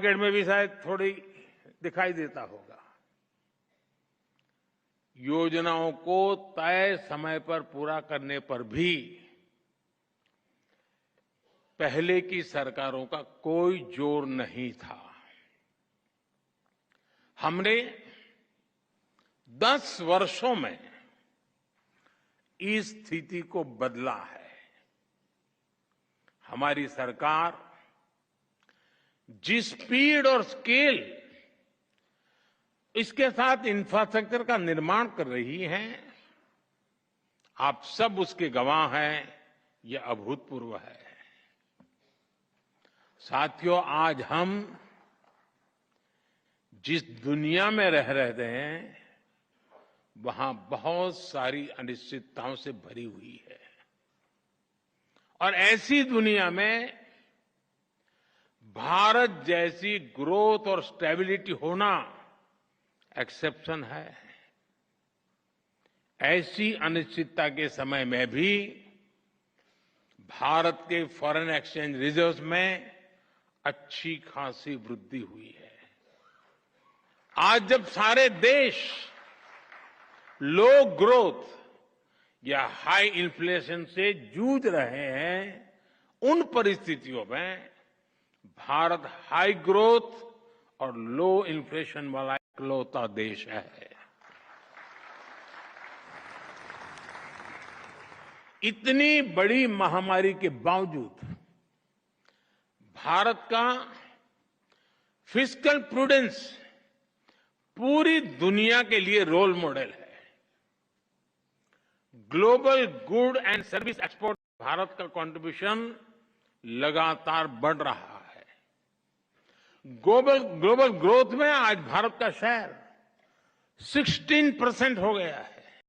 Market में भी शायद थोड़ी दिखाई देता होगा। योजनाओं को तय समय पर पूरा करने पर भी पहले की सरकारों का कोई जोर नहीं था। हमने 10 वर्षों में इस स्थिति को बदला है। हमारी सरकार जिस स्पीड और स्केल इसके साथ इंफ्रास्ट्रक्चर का निर्माण कर रही है, आप सब उसके गवाह हैं। यह अभूतपूर्व है। साथियों, आज हम जिस दुनिया में रह रहे हैं वहां बहुत सारी अनिश्चितताओं से भरी हुई है और ऐसी दुनिया में भारत जैसी ग्रोथ और स्टेबिलिटी होना एक्सेप्शन है। ऐसी अनिश्चितता के समय में भी भारत के फॉरेन एक्सचेंज रिजर्व्स में अच्छी खासी वृद्धि हुई है। आज जब सारे देश लो ग्रोथ या हाई इन्फ्लेशन से जूझ रहे हैं, उन परिस्थितियों में भारत हाई ग्रोथ और लो इन्फ्लेशन वाला इकलौता देश है। इतनी बड़ी महामारी के बावजूद भारत का फिस्कल प्रूडेंस पूरी दुनिया के लिए रोल मॉडल है। Global good and service export Bharat का कंट्रीब्यूशन लगातार बढ़ रहा है। ग्लोबल ग्रोथ में आज भारत का शेयर 16% हो गया है।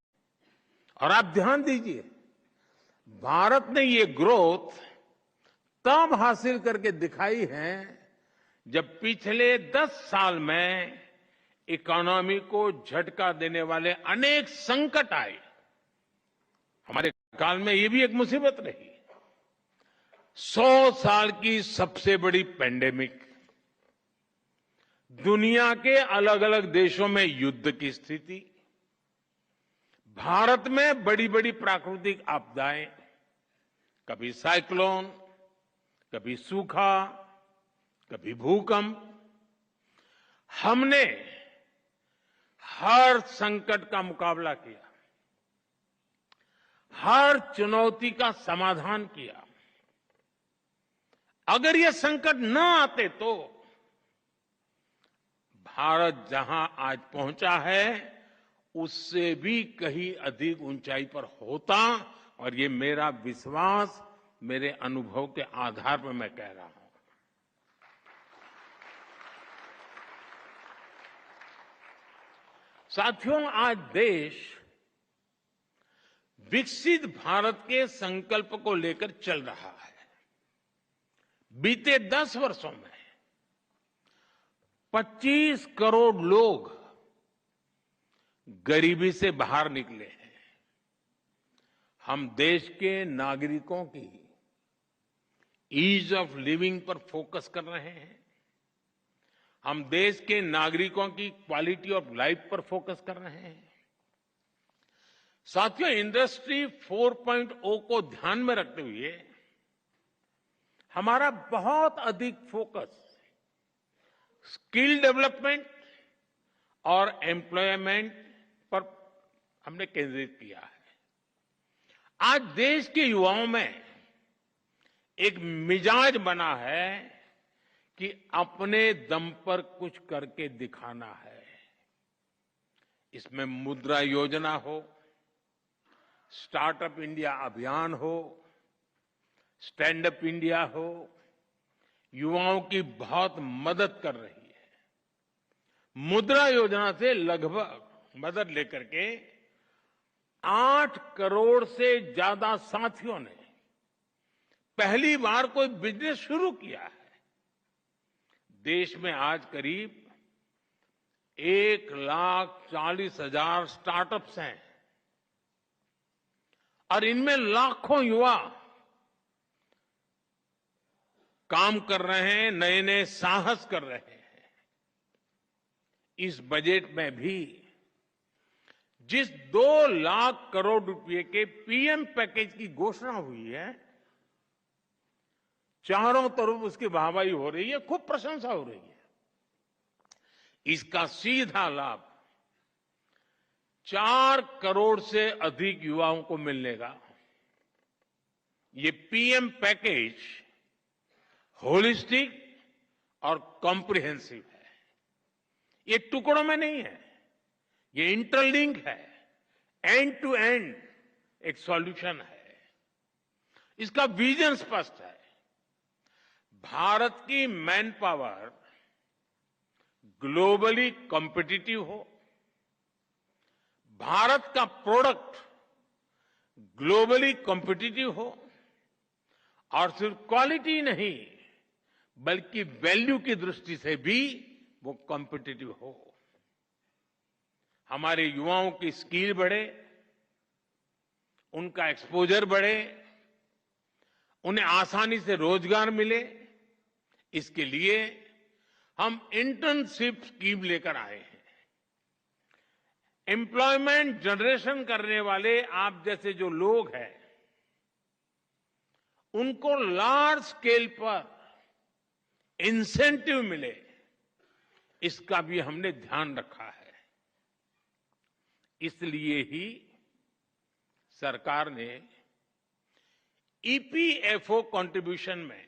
और आप ध्यान दीजिए, भारत ने ये ग्रोथ तब हासिल करके दिखाई है जब पिछले 10 साल में इकोनॉमी को झटका देने वाले अनेक संकट आए। हमारे काल में ये भी एक मुसीबत रही। 100 साल की सबसे बड़ी पेंडेमिक, दुनिया के अलग अलग देशों में युद्ध की स्थिति, भारत में बड़ी बड़ी प्राकृतिक आपदाएं, कभी साइक्लोन, कभी सूखा, कभी भूकंप। हमने हर संकट का मुकाबला किया, हर चुनौती का समाधान किया। अगर ये संकट न आते तो भारत जहां आज पहुंचा है उससे भी कहीं अधिक ऊंचाई पर होता। और ये मेरा विश्वास, मेरे अनुभव के आधार पर मैं कह रहा हूं। साथियों, आज देश विकसित भारत के संकल्प को लेकर चल रहा है। बीते 10 वर्षों में 25 करोड़ लोग गरीबी से बाहर निकले हैं। हम देश के नागरिकों की ईज ऑफ लिविंग पर फोकस कर रहे हैं। हम देश के नागरिकों की क्वालिटी ऑफ लाइफ पर फोकस कर रहे हैं। साथियों, इंडस्ट्री 4.0 को ध्यान में रखते हुए हमारा बहुत अधिक फोकस स्किल डेवलपमेंट और एम्प्लॉयमेंट पर हमने केंद्रित किया है। आज देश के युवाओं में एक मिजाज बना है कि अपने दम पर कुछ करके दिखाना है। इसमें मुद्रा योजना हो, स्टार्टअप इंडिया अभियान हो, स्टैंड अप इंडिया हो, युवाओं की बहुत मदद कर रही है। मुद्रा योजना से लगभग मदद लेकर के 8 करोड़ से ज्यादा साथियों ने पहली बार कोई बिजनेस शुरू किया है। देश में आज करीब 1,40,000 स्टार्टअप्स हैं और इनमें लाखों युवा काम कर रहे हैं, नए नए साहस कर रहे हैं। इस बजट में भी जिस 2 लाख करोड़ रुपए के पीएम पैकेज की घोषणा हुई है, चारों तरफ उसकी वाहवाही हो रही है, खूब प्रशंसा हो रही है। इसका सीधा लाभ 4 करोड़ से अधिक युवाओं को मिलने का। ये पीएम पैकेज होलिस्टिक और कॉम्प्रिहेंसिव है। ये टुकड़ों में नहीं है, ये इंटरलिंक है, एंड टू एंड एक सॉल्यूशन है। इसका विजन स्पष्ट है। भारत की मैन पावर ग्लोबली कॉम्पिटिटिव हो, भारत का प्रोडक्ट ग्लोबली कॉम्पिटिटिव हो, और सिर्फ क्वालिटी नहीं बल्कि वैल्यू की दृष्टि से भी वो कॉम्पिटिटिव हो। हमारे युवाओं की स्किल बढ़े, उनका एक्सपोजर बढ़े, उन्हें आसानी से रोजगार मिले, इसके लिए हम इंटर्नशिप स्कीम लेकर आए हैं। एम्प्लॉयमेंट जनरेशन करने वाले आप जैसे जो लोग हैं, उनको लार्ज स्केल पर इंसेंटिव मिले, इसका भी हमने ध्यान रखा है। इसलिए ही सरकार ने ईपीएफओ कंट्रीब्यूशन में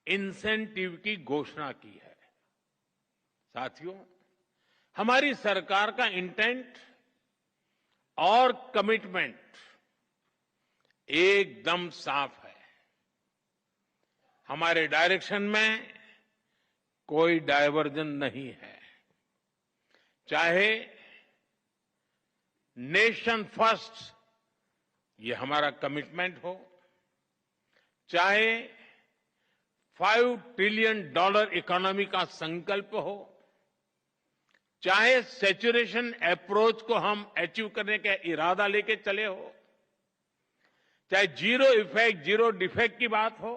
इंसेंटिव की घोषणा की है। साथियों, हमारी सरकार का इंटेंट और कमिटमेंट एकदम साफ है। हमारे डायरेक्शन में कोई डायवर्जन नहीं है। चाहे नेशन फर्स्ट ये हमारा कमिटमेंट हो, चाहे $5 ट्रिलियन इकोनॉमी का संकल्प हो, चाहे सैचुरेशन अप्रोच को हम अचीव करने का इरादा लेके चले हो, चाहे जीरो इफेक्ट जीरो डिफेक्ट की बात हो,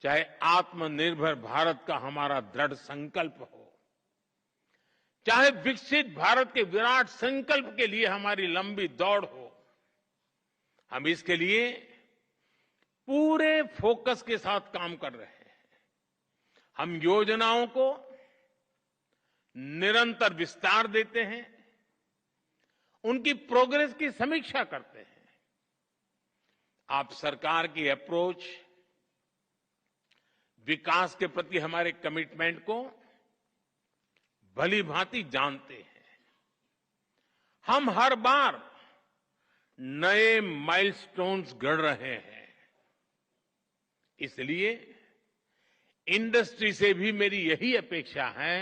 चाहे आत्मनिर्भर भारत का हमारा दृढ़ संकल्प हो, चाहे विकसित भारत के विराट संकल्प के लिए हमारी लंबी दौड़ हो, हम इसके लिए पूरे फोकस के साथ काम कर रहे हैं। हम योजनाओं को निरंतर विस्तार देते हैं, उनकी प्रोग्रेस की समीक्षा करते हैं। आप सरकार की अप्रोच, विकास के प्रति हमारे कमिटमेंट को भली भांति जानते हैं। हम हर बार नए माइलस्टोन्स गढ़ रहे हैं। इसलिए इंडस्ट्री से भी मेरी यही अपेक्षा है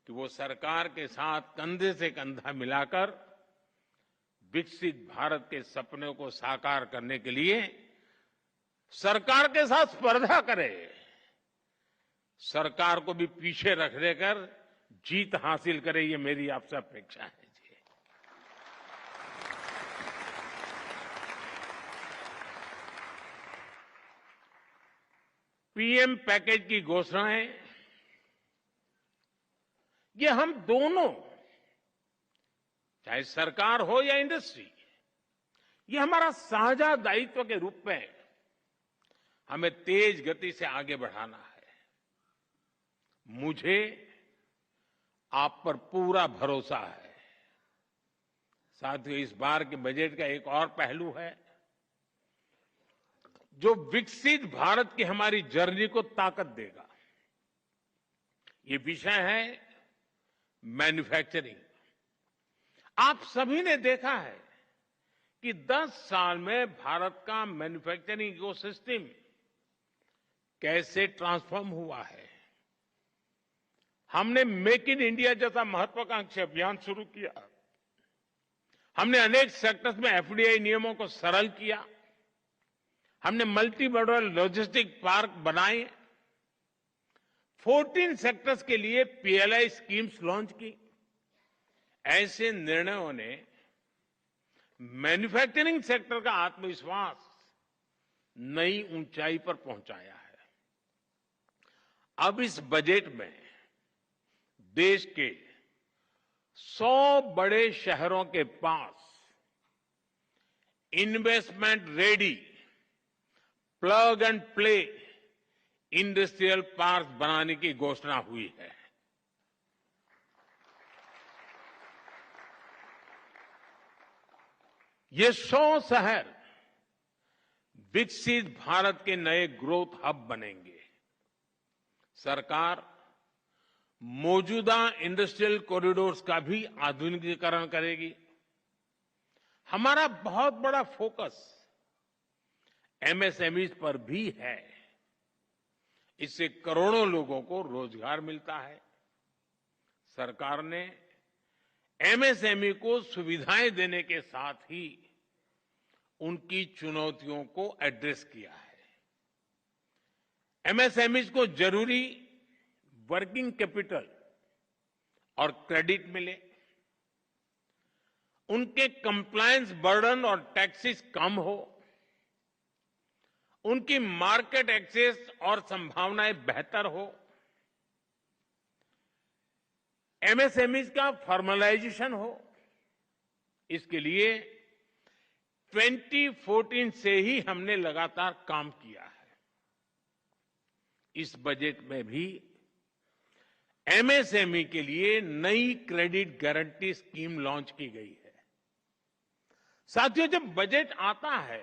कि वो सरकार के साथ कंधे से कंधा मिलाकर विकसित भारत के सपने को साकार करने के लिए सरकार के साथ स्पर्धा करे, सरकार को भी पीछे रख देकर जीत हासिल करे, ये मेरी आपसे अपेक्षा है। पीएम पैकेज की घोषणाएं ये हम दोनों, चाहे सरकार हो या इंडस्ट्री, ये हमारा साझा दायित्व के रूप में हमें तेज गति से आगे बढ़ाना है। मुझे आप पर पूरा भरोसा है। साथियों, इस बार के बजट का एक और पहलू है जो विकसित भारत की हमारी जर्नी को ताकत देगा। ये विषय है मैन्युफैक्चरिंग। आप सभी ने देखा है कि 10 साल में भारत का मैन्युफैक्चरिंग इकोसिस्टम कैसे ट्रांसफॉर्म हुआ है। हमने मेक इन इंडिया जैसा महत्वाकांक्षी अभियान शुरू किया। हमने अनेक सेक्टर्स में एफडीआई नियमों को सरल किया। हमने मल्टी मॉडल लॉजिस्टिक पार्क बनाए। 14 सेक्टर्स के लिए पीएलआई स्कीम्स लॉन्च की। ऐसे निर्णयों ने मैन्युफैक्चरिंग सेक्टर का आत्मविश्वास नई ऊंचाई पर पहुंचाया है। अब इस बजट में देश के 100 बड़े शहरों के पास investment ready plug and play industrial park बनाने की घोषणा हुई है। ये 100 शहर विकसित भारत के नए ग्रोथ हब बनेंगे। सरकार मौजूदा इंडस्ट्रियल कॉरिडोर्स का भी आधुनिकीकरण करेगी। हमारा बहुत बड़ा फोकस एमएसएमईज पर भी है। इससे करोड़ों लोगों को रोजगार मिलता है। सरकार ने एमएसएमई को सुविधाएं देने के साथ ही उनकी चुनौतियों को एड्रेस किया है। एमएसएमईज को जरूरी वर्किंग कैपिटल और क्रेडिट मिले, उनके कंप्लायंस बर्डन और टैक्सेस कम हो, उनकी मार्केट एक्सेस और संभावनाएं बेहतर हो, एमएसएमईज का फॉर्मलाइजेशन हो। इसके लिए 2014 से ही हमने लगातार काम किया है। इस बजट में भी एमएसएमई के लिए नई क्रेडिट गारंटी स्कीम लॉन्च की गई है। साथियों, जब बजट आता है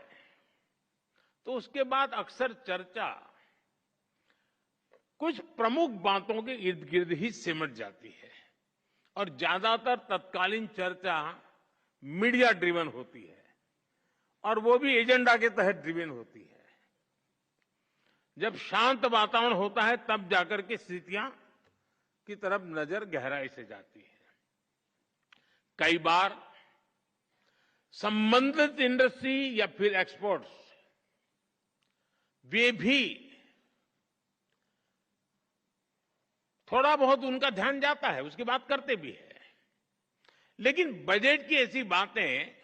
तो उसके बाद अक्सर चर्चा कुछ प्रमुख बातों के इर्द गिर्द ही सिमट जाती है और ज्यादातर तत्कालीन चर्चा मीडिया ड्रिवन होती है और वो भी एजेंडा के तहत ड्रिवन होती है। जब शांत वातावरण होता है तब जाकर के स्थितियां की तरफ नजर गहराई से जाती है। कई बार संबंधित इंडस्ट्री या फिर एक्सपोर्ट्स वे भी थोड़ा बहुत उनका ध्यान जाता है, उसकी बात करते भी है। लेकिन बजट की ऐसी बातें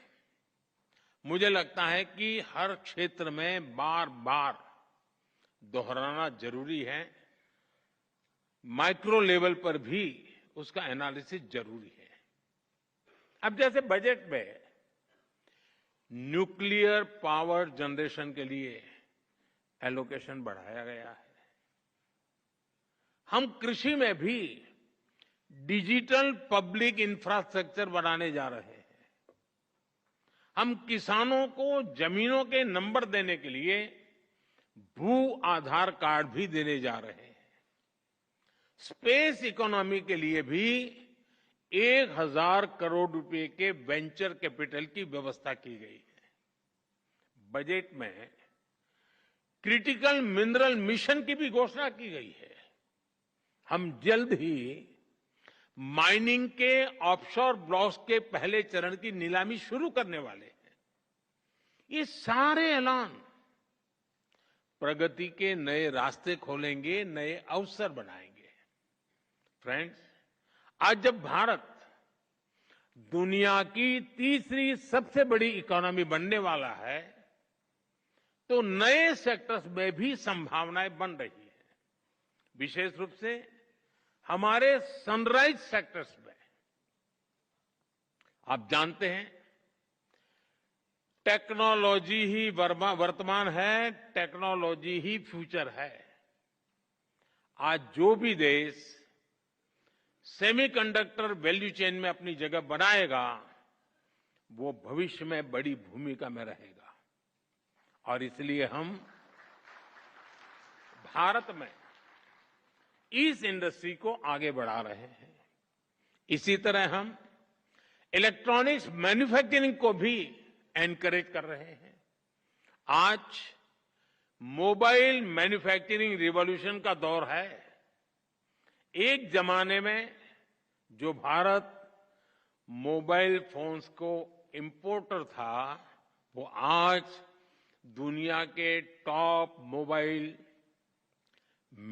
मुझे लगता है कि हर क्षेत्र में बार बार दोहराना जरूरी है। माइक्रो लेवल पर भी उसका एनालिसिस जरूरी है। अब जैसे बजट में न्यूक्लियर पावर जनरेशन के लिए एलोकेशन बढ़ाया गया है। हम कृषि में भी डिजिटल पब्लिक इंफ्रास्ट्रक्चर बनाने जा रहे हैं। हम किसानों को जमीनों के नंबर देने के लिए भू आधार कार्ड भी देने जा रहे हैं। स्पेस इकोनॉमी के लिए भी 1000 करोड़ रुपए के वेंचर कैपिटल की व्यवस्था की गई है। बजट में क्रिटिकल मिनरल मिशन की भी घोषणा की गई है। हम जल्द ही माइनिंग के ऑफशोर ब्लॉक्स के पहले चरण की नीलामी शुरू करने वाले हैं। ये सारे ऐलान प्रगति के नए रास्ते खोलेंगे, नए अवसर बनाएंगे। फ्रेंड्स, आज जब भारत दुनिया की तीसरी सबसे बड़ी इकोनॉमी बनने वाला है तो नए सेक्टर्स में भी संभावनाएं बन रही है। विशेष रूप से हमारे सनराइज सेक्टर्स में। आप जानते हैं, टेक्नोलॉजी ही वर्तमान है, टेक्नोलॉजी ही फ्यूचर है। आज जो भी देश सेमीकंडक्टर वैल्यू चेन में अपनी जगह बनाएगा वो भविष्य में बड़ी भूमिका में रहेगा। और इसलिए हम भारत में इस इंडस्ट्री को आगे बढ़ा रहे हैं। इसी तरह हम इलेक्ट्रॉनिक्स मैन्युफैक्चरिंग को भी एनकरेज कर रहे हैं। आज मोबाइल मैन्युफैक्चरिंग रिवॉल्यूशन का दौर है। एक जमाने में जो भारत मोबाइल फोन्स को इंपोर्टर था वो आज दुनिया के टॉप मोबाइल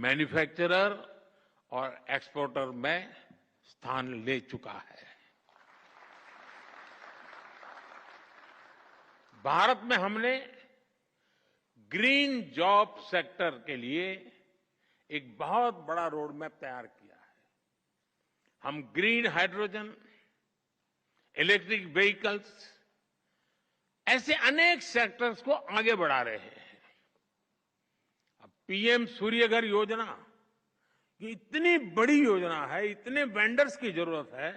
मैन्युफैक्चरर और एक्सपोर्टर में स्थान ले चुका है। भारत में हमने ग्रीन जॉब सेक्टर के लिए एक बहुत बड़ा रोड मैप तैयार किया है। हम ग्रीन हाइड्रोजन, इलेक्ट्रिक व्हीकल्स, ऐसे अनेक सेक्टर्स को आगे बढ़ा रहे हैं। अब पीएम सूर्यघर योजना, ये इतनी बड़ी योजना है, इतने वेंडर्स की जरूरत है,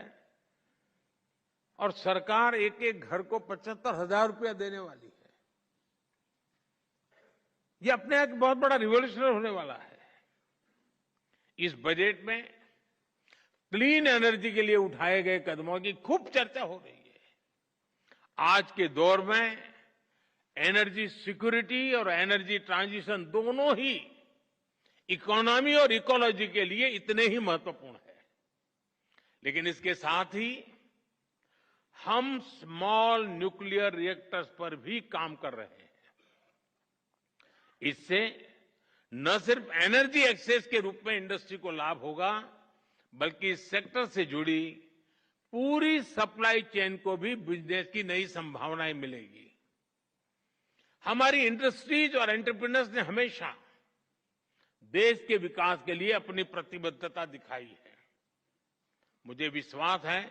और सरकार एक एक घर को 75,000 रुपया देने वाली है। ये अपने आप बहुत बड़ा रिवॉल्यूशन होने वाला है। इस बजट में क्लीन एनर्जी के लिए उठाए गए कदमों की खूब चर्चा हो रही है। आज के दौर में एनर्जी सिक्योरिटी और एनर्जी ट्रांजिशन दोनों ही इकोनॉमी और इकोलॉजी के लिए इतने ही महत्वपूर्ण है। लेकिन इसके साथ ही हम स्मॉल न्यूक्लियर रिएक्टर्स पर भी काम कर रहे हैं। इससे न सिर्फ एनर्जी एक्सेस के रूप में इंडस्ट्री को लाभ होगा, बल्कि इस सेक्टर से जुड़ी पूरी सप्लाई चेन को भी बिजनेस की नई संभावनाएं मिलेगी। हमारी इंडस्ट्रीज और एंटरप्रेन्योर्स ने हमेशा देश के विकास के लिए अपनी प्रतिबद्धता दिखाई है। मुझे विश्वास है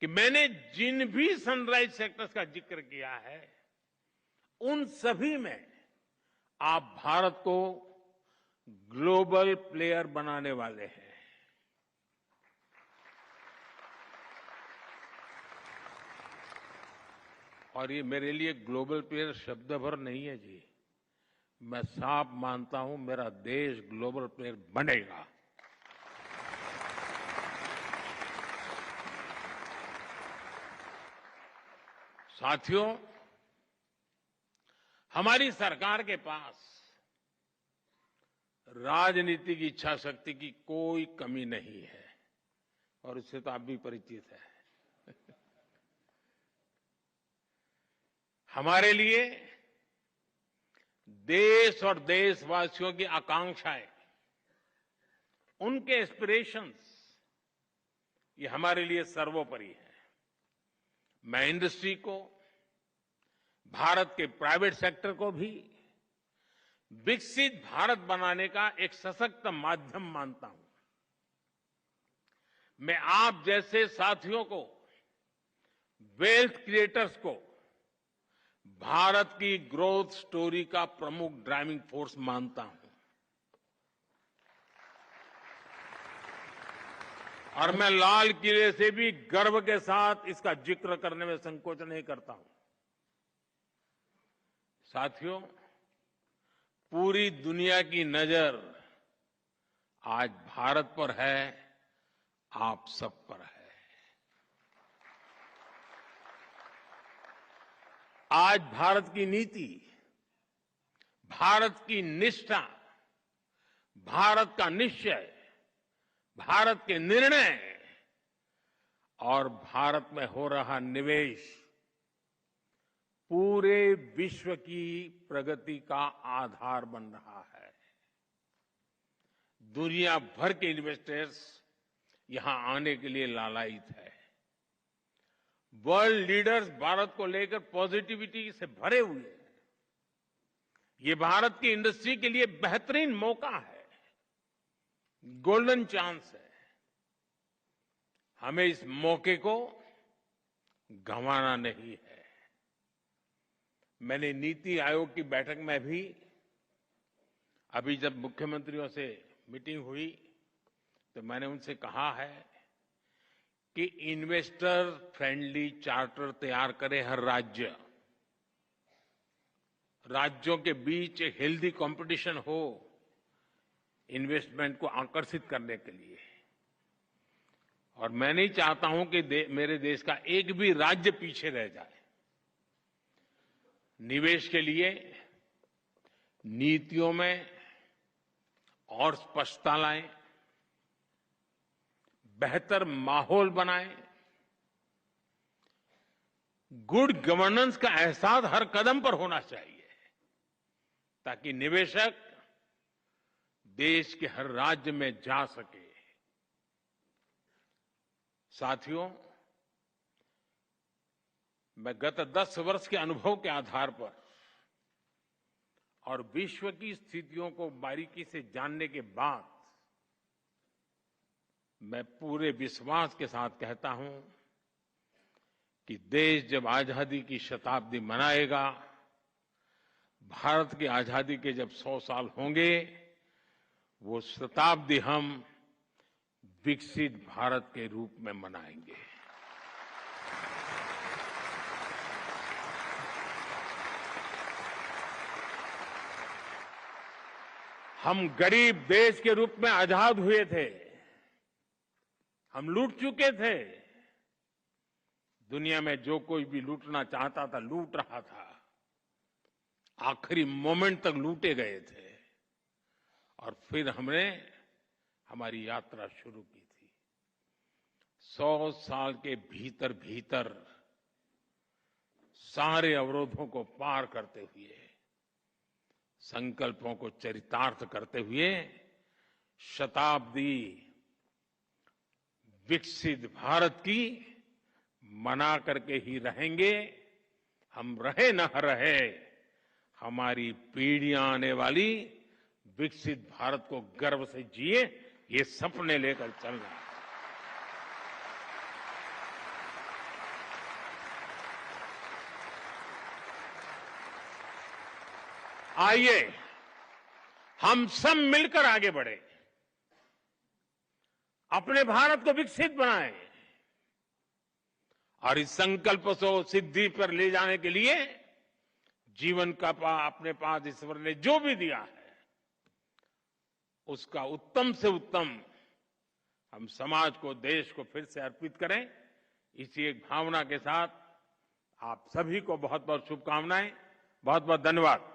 कि मैंने जिन भी सनराइज सेक्टर्स का जिक्र किया है, उन सभी में आप भारत को ग्लोबल प्लेयर बनाने वाले हैं। और ये मेरे लिए ग्लोबल प्लेयर शब्द भर नहीं है जी, मैं साफ मानता हूं मेरा देश ग्लोबल प्लेयर बनेगा। साथियों, हमारी सरकार के पास राजनीतिक इच्छा शक्ति की कोई कमी नहीं है, और इससे तो आप भी परिचित हैं। हमारे लिए देश और देशवासियों की आकांक्षाएं, उनके एस्पिरेशंस, ये हमारे लिए सर्वोपरि है। मैं इंडस्ट्री को, भारत के प्राइवेट सेक्टर को भी विकसित भारत बनाने का एक सशक्त माध्यम मानता हूं। मैं आप जैसे साथियों को, वेल्थ क्रिएटर्स को भारत की ग्रोथ स्टोरी का प्रमुख ड्राइविंग फोर्स मानता हूं। और मैं लाल किले से भी गर्व के साथ इसका जिक्र करने में संकोच नहीं करता हूं। साथियों, पूरी दुनिया की नजर आज भारत पर है, आप सब पर है। आज भारत की नीति, भारत की निष्ठा, भारत का निश्चय, भारत के निर्णय और भारत में हो रहा निवेश पूरे विश्व की प्रगति का आधार बन रहा है। दुनिया भर के इन्वेस्टर्स यहां आने के लिए लालायित है। वर्ल्ड लीडर्स भारत को लेकर पॉजिटिविटी से भरे हुए हैं। ये भारत की इंडस्ट्री के लिए बेहतरीन मौका है, गोल्डन चांस है। हमें इस मौके को गंवाना नहीं है। मैंने नीति आयोग की बैठक में भी, अभी जब मुख्यमंत्रियों से मीटिंग हुई, तो मैंने उनसे कहा है कि इन्वेस्टर फ्रेंडली चार्टर तैयार करे हर राज्य। राज्यों के बीच एक हेल्दी कंपटीशन हो इन्वेस्टमेंट को आकर्षित करने के लिए। और मैं नहीं चाहता हूं कि मेरे देश का एक भी राज्य पीछे रह जाए। निवेश के लिए नीतियों में और स्पष्टता लाएं, बेहतर माहौल बनाएं, गुड गवर्नेंस का एहसास हर कदम पर होना चाहिए, ताकि निवेशक देश के हर राज्य में जा सके। साथियों, मैं गत 10 वर्ष के अनुभव के आधार पर और विश्व की स्थितियों को बारीकी से जानने के बाद मैं पूरे विश्वास के साथ कहता हूं कि देश जब आजादी की शताब्दी मनाएगा, भारत की आजादी के जब 100 साल होंगे, वो शताब्दी हम विकसित भारत के रूप में मनाएंगे। हम गरीब देश के रूप में आजाद हुए थे, हम लूट चुके थे। दुनिया में जो कोई भी लूटना चाहता था, लूट रहा था। आखिरी मोमेंट तक लूटे गए थे और फिर हमने हमारी यात्रा शुरू की थी। 100 साल के भीतर भीतर सारे अवरोधों को पार करते हुए, संकल्पों को चरितार्थ करते हुए शताब्दी विकसित भारत की मना करके ही रहेंगे। हम रहे न रहे, हमारी पीढ़ियां आने वाली विकसित भारत को गर्व से जिए, ये सपने लेकर चलना है। आइए हम सब मिलकर आगे बढ़े, अपने भारत को विकसित बनाएं और इस संकल्प को सिद्धि पर ले जाने के लिए जीवन का अपने पास ईश्वर ने जो भी दिया है, उसका उत्तम से उत्तम हम समाज को, देश को फिर से अर्पित करें। इसी एक भावना के साथ आप सभी को बहुत बहुत शुभकामनाएं, बहुत बहुत धन्यवाद।